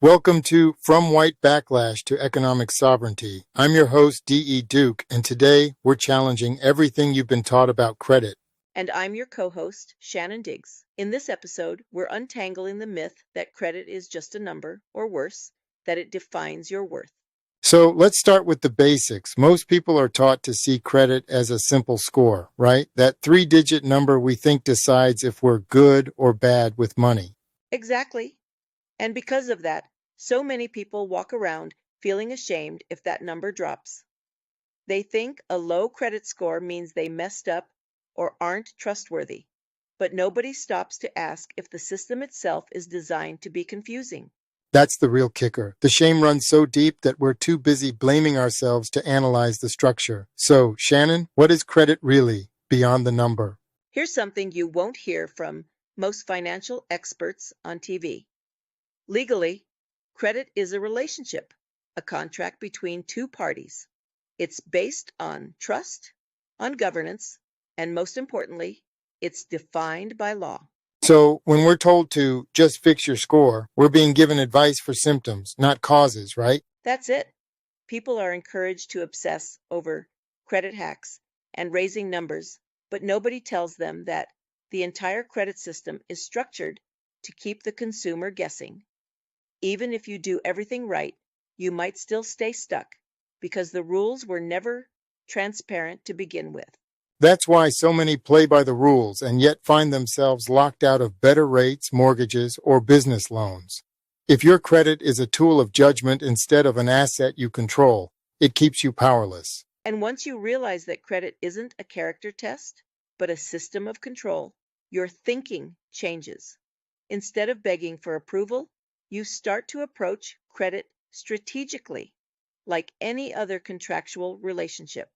Welcome to From White Backlash to Economic Sovereignty. I'm your host, D.E. Duke, and today we're challenging everything you've been taught about credit. And I'm your co-host, Shannon Diggs. In this episode, we're untangling the myth that credit is just a number, or worse, that it defines your worth. So let's start with the basics. Most people are taught to see credit as a simple score, right? That three-digit number we think decides if we're good or bad with money. Exactly. And because of that, so many people walk around feeling ashamed if that number drops. They think a low credit score means they messed up or aren't trustworthy. But nobody stops to ask if the system itself is designed to be confusing. That's the real kicker. The shame runs so deep that we're too busy blaming ourselves to analyze the structure. So, Shannon, what is credit really beyond the number? Here's something you won't hear from most financial experts on TV. Legally, credit is a relationship, a contract between two parties. It's based on trust, on governance, and most importantly, it's defined by law. So, when we're told to just fix your score, we're being given advice for symptoms, not causes, right? That's it. People are encouraged to obsess over credit hacks and raising numbers, but nobody tells them that the entire credit system is structured to keep the consumer guessing. Even if you do everything right, you might still stay stuck because the rules were never transparent to begin with. That's why so many play by the rules and yet find themselves locked out of better rates, mortgages, or business loans. If your credit is a tool of judgment instead of an asset you control, it keeps you powerless. And once you realize that credit isn't a character test, but a system of control, your thinking changes. Instead of begging for approval, you start to approach credit strategically, like any other contractual relationship.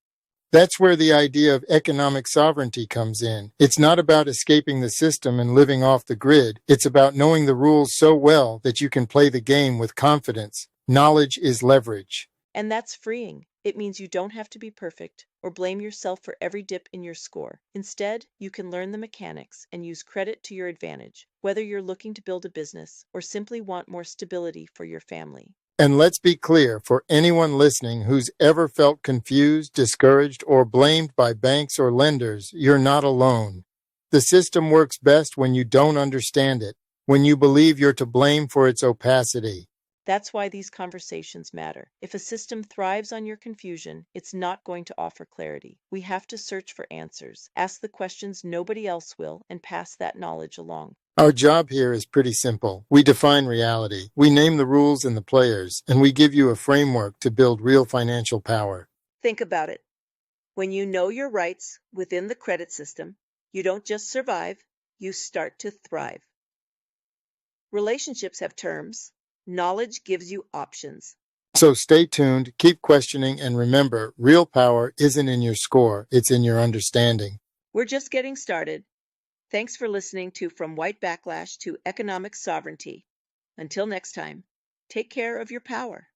That's where the idea of economic sovereignty comes in. It's not about escaping the system and living off the grid. It's about knowing the rules so well that you can play the game with confidence. Knowledge is leverage. And that's freeing. It means you don't have to be perfect or blame yourself for every dip in your score. Instead, you can learn the mechanics and use credit to your advantage, whether you're looking to build a business or simply want more stability for your family. And let's be clear, for anyone listening who's ever felt confused, discouraged, or blamed by banks or lenders, you're not alone. The system works best when you don't understand it, when you believe you're to blame for its opacity. That's why these conversations matter. If a system thrives on your confusion, it's not going to offer clarity. We have to search for answers, ask the questions nobody else will, and pass that knowledge along. Our job here is pretty simple. We define reality, we name the rules and the players, and we give you a framework to build real financial power. Think about it. When you know your rights within the credit system, you don't just survive, you start to thrive. Relationships have terms. Knowledge gives you options. So stay tuned, keep questioning, and remember, real power isn't in your score, it's in your understanding. We're just getting started. Thanks for listening to From White Backlash to Economic Sovereignty. Until next time, take care of your power.